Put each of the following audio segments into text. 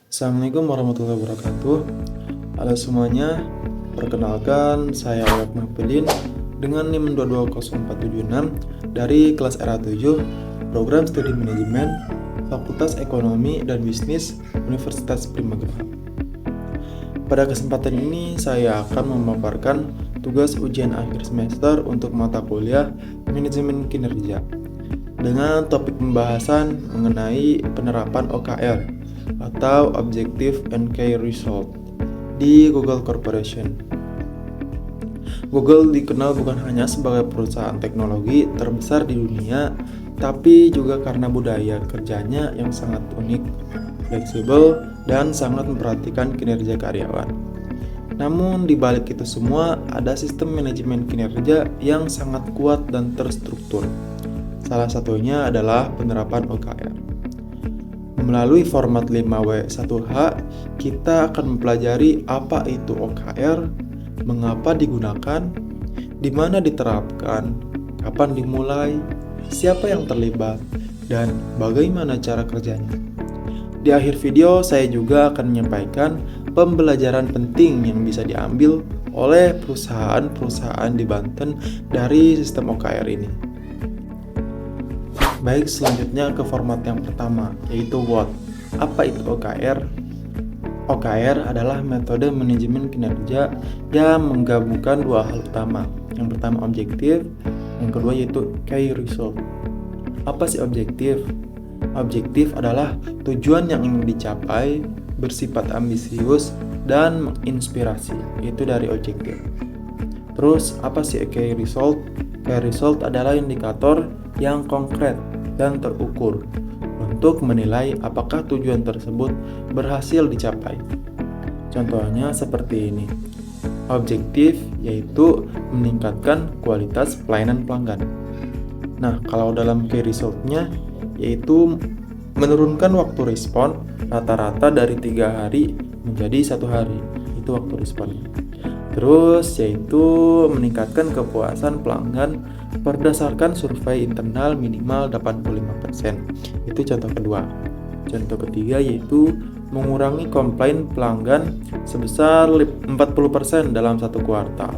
Assalamualaikum warahmatullahi wabarakatuh. Halo semuanya, perkenalkan saya Awak Mahfudin dengan NIM 220476 dari kelas RA7 Program Studi Manajemen Fakultas Ekonomi dan Bisnis Universitas Primagera. Pada kesempatan ini saya akan memaparkan tugas ujian akhir semester untuk mata kuliah Manajemen Kinerja dengan topik pembahasan mengenai penerapan OKR atau Objective and Key Result di Google Corporation. Google dikenal bukan hanya sebagai perusahaan teknologi terbesar di dunia, tapi juga karena budaya kerjanya yang sangat unik, fleksibel, dan sangat memperhatikan kinerja karyawan. Namun di balik itu semua ada sistem manajemen kinerja yang sangat kuat dan terstruktur. Salah satunya adalah penerapan OKR. Melalui format 5W1H, kita akan mempelajari apa itu OKR, mengapa digunakan, di mana diterapkan, kapan dimulai, siapa yang terlibat, dan bagaimana cara kerjanya. Di akhir video, saya juga akan menyampaikan pembelajaran penting yang bisa diambil oleh perusahaan-perusahaan di Banten dari sistem OKR ini. Baik, selanjutnya ke format yang pertama, yaitu WOT. Apa itu OKR? OKR adalah metode manajemen kinerja yang menggabungkan dua hal utama. Yang pertama objektif, yang kedua yaitu key result. Apa sih objektif? Objektif adalah tujuan yang ingin dicapai, bersifat ambisius dan menginspirasi. Itu dari objektif. Terus, apa sih key result? Key result adalah indikator yang konkret dan terukur untuk menilai apakah tujuan tersebut berhasil dicapai. Contohnya seperti ini. Objektif yaitu meningkatkan kualitas pelayanan pelanggan. Nah, kalau dalam key result-nya yaitu menurunkan waktu respon rata-rata dari 3 hari menjadi 1 hari. Itu waktu responnya. Terus yaitu meningkatkan kepuasan pelanggan berdasarkan survei internal minimal 85%. Itu contoh kedua. Contoh ketiga yaitu mengurangi komplain pelanggan sebesar 40% dalam 1 kuartal.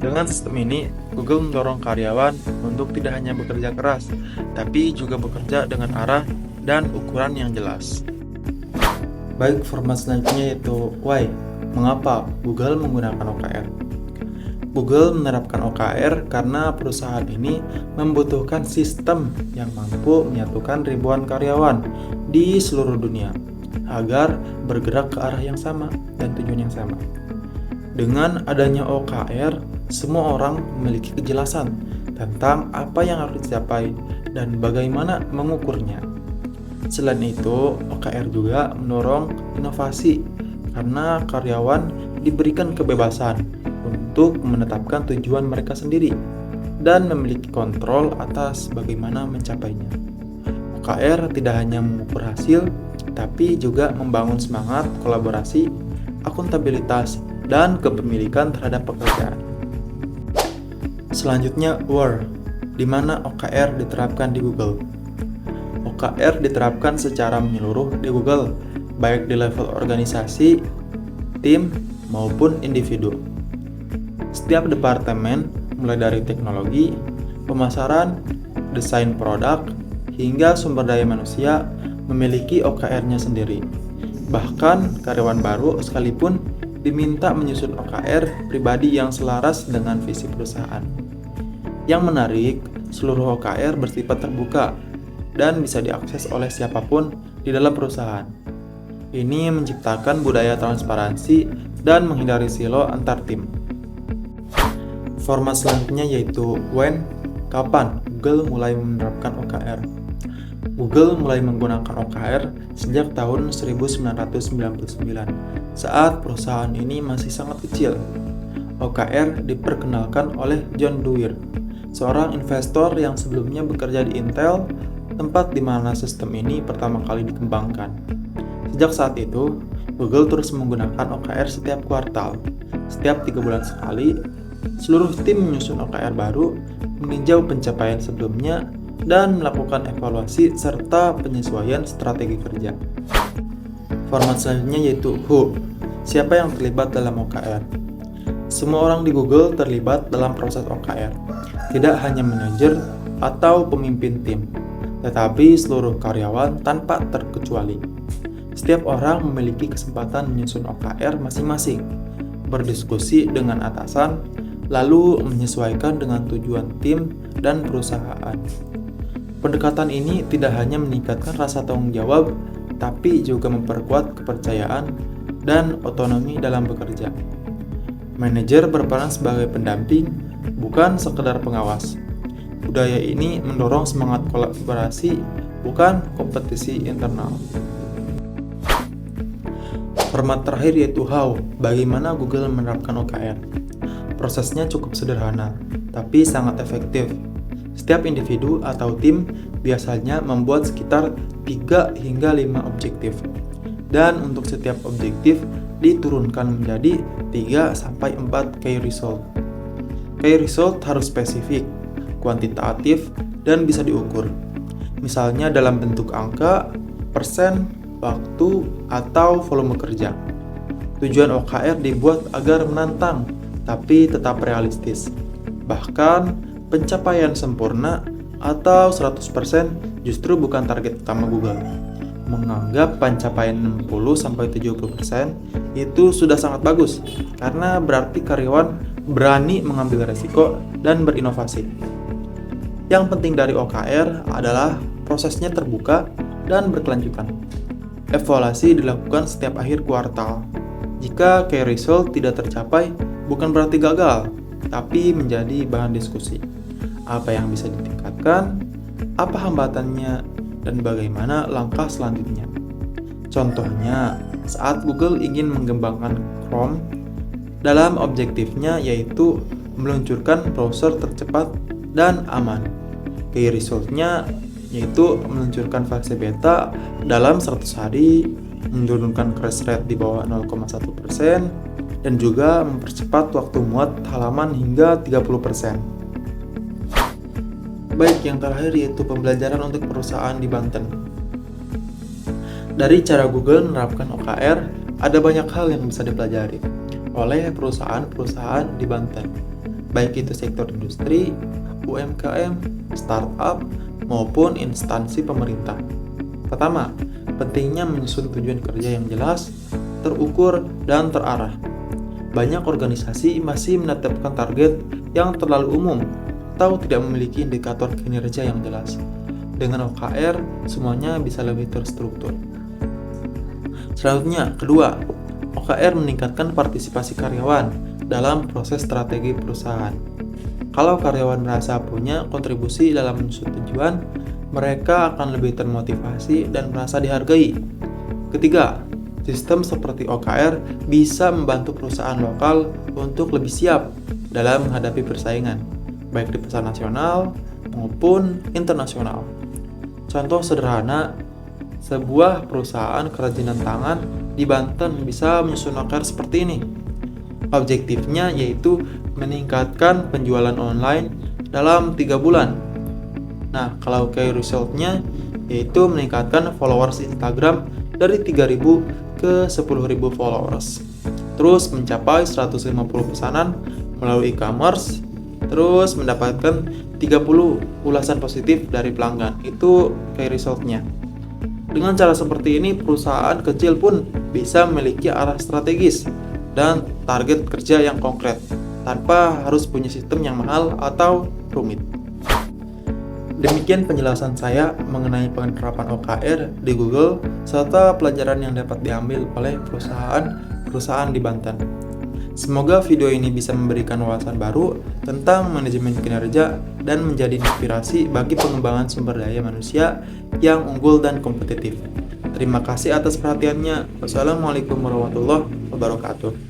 Dengan sistem ini, Google mendorong karyawan untuk tidak hanya bekerja keras, tapi juga bekerja dengan arah dan ukuran yang jelas. Baik, format selanjutnya yaitu why. Mengapa Google menggunakan OKR? Google menerapkan OKR karena perusahaan ini membutuhkan sistem yang mampu menyatukan ribuan karyawan di seluruh dunia agar bergerak ke arah yang sama dan tujuan yang sama. Dengan adanya OKR, semua orang memiliki kejelasan tentang apa yang harus dicapai dan bagaimana mengukurnya. Selain itu, OKR juga mendorong inovasi karena karyawan diberikan kebebasan untuk menetapkan tujuan mereka sendiri dan memiliki kontrol atas bagaimana mencapainya. OKR tidak hanya mengukur hasil, tapi juga membangun semangat kolaborasi, akuntabilitas, dan kepemilikan terhadap pekerjaan. Selanjutnya, where, di mana OKR diterapkan di Google. OKR diterapkan secara menyeluruh di Google, baik di level organisasi, tim, maupun individu. Setiap departemen, mulai dari teknologi, pemasaran, desain produk, hingga sumber daya manusia, memiliki OKR-nya sendiri. Bahkan, karyawan baru sekalipun diminta menyusun OKR pribadi yang selaras dengan visi perusahaan. Yang menarik, seluruh OKR bersifat terbuka dan bisa diakses oleh siapapun di dalam perusahaan. Ini menciptakan budaya transparansi dan menghindari silo antar tim. Format selanjutnya yaitu when, kapan Google mulai menerapkan OKR. Google mulai menggunakan OKR sejak tahun 1999 saat perusahaan ini masih sangat kecil. OKR diperkenalkan oleh John Doerr, seorang investor yang sebelumnya bekerja di Intel, tempat di mana sistem ini pertama kali dikembangkan. Sejak saat itu, Google terus menggunakan OKR setiap kuartal. Setiap 3 bulan sekali, seluruh tim menyusun OKR baru, meninjau pencapaian sebelumnya, dan melakukan evaluasi serta penyesuaian strategi kerja. Format selanjutnya yaitu Who. Siapa yang terlibat dalam OKR? Semua orang di Google terlibat dalam proses OKR, tidak hanya manajer atau pemimpin tim, tetapi seluruh karyawan tanpa terkecuali. Setiap orang memiliki kesempatan menyusun OKR masing-masing, berdiskusi dengan atasan, lalu menyesuaikan dengan tujuan tim dan perusahaan. Pendekatan ini tidak hanya meningkatkan rasa tanggung jawab, tapi juga memperkuat kepercayaan dan otonomi dalam bekerja. Manajer berperan sebagai pendamping, bukan sekedar pengawas. Budaya ini mendorong semangat kolaborasi, bukan kompetisi internal. Format terakhir yaitu How. Bagaimana Google menerapkan OKR? Prosesnya cukup sederhana, tapi sangat efektif. Setiap individu atau tim biasanya membuat sekitar 3 hingga 5 objektif. Dan untuk setiap objektif diturunkan menjadi 3-4 key result. Key result harus spesifik, kuantitatif, dan bisa diukur. Misalnya dalam bentuk angka, persen, waktu, atau volume kerja. Tujuan OKR dibuat agar menantang, tapi tetap realistis. Bahkan, pencapaian sempurna atau 100% justru bukan target utama Google. Menganggap pencapaian 60-70% itu sudah sangat bagus, karena berarti karyawan berani mengambil resiko dan berinovasi. Yang penting dari OKR adalah prosesnya terbuka dan berkelanjutan. Evaluasi dilakukan setiap akhir kuartal. Jika key result tidak tercapai, bukan berarti gagal, tapi menjadi bahan diskusi. Apa yang bisa ditingkatkan, apa hambatannya, dan bagaimana langkah selanjutnya. Contohnya, saat Google ingin mengembangkan Chrome, dalam objektifnya yaitu meluncurkan browser tercepat dan aman. Key result-nya yaitu meluncurkan versi beta dalam 100 hari, menurunkan crash rate di bawah 0,1%, dan juga mempercepat waktu muat halaman hingga 30%. Baik, yang terakhir yaitu pembelajaran untuk perusahaan di Banten. Dari cara Google menerapkan OKR, ada banyak hal yang bisa dipelajari oleh perusahaan-perusahaan di Banten, baik itu sektor industri, UMKM, startup, maupun instansi pemerintah. Pertama, pentingnya menyusun tujuan kerja yang jelas, terukur, dan terarah. Banyak organisasi masih menetapkan target yang terlalu umum atau tidak memiliki indikator kinerja yang jelas. Dengan OKR, semuanya bisa lebih terstruktur. Selanjutnya, kedua, OKR meningkatkan partisipasi karyawan dalam proses strategi perusahaan. Kalau karyawan merasa punya kontribusi dalam menyusun tujuan, mereka akan lebih termotivasi dan merasa dihargai. Ketiga, sistem seperti OKR bisa membantu perusahaan lokal untuk lebih siap dalam menghadapi persaingan, baik di pasar nasional maupun internasional. Contoh sederhana, sebuah perusahaan kerajinan tangan di Banten bisa menyusun OKR seperti ini. Objektifnya yaitu meningkatkan penjualan online dalam 3 bulan. Nah, kalau key result-nya yaitu meningkatkan followers Instagram dari 3.000 ke 10.000 followers. Terus mencapai 150 pesanan melalui e-commerce, terus mendapatkan 30 ulasan positif dari pelanggan. Itu key result-nya. Dengan cara seperti ini, perusahaan kecil pun bisa memiliki arah strategis dan target kerja yang konkret, tanpa harus punya sistem yang mahal atau rumit. Demikian penjelasan saya mengenai penerapan OKR di Google serta pelajaran yang dapat diambil oleh perusahaan di Banten. Semoga video ini bisa memberikan wawasan baru tentang manajemen kinerja dan menjadi inspirasi bagi pengembangan sumber daya manusia yang unggul dan kompetitif. Terima kasih atas perhatiannya. Wassalamualaikum warahmatullahi wabarakatuh.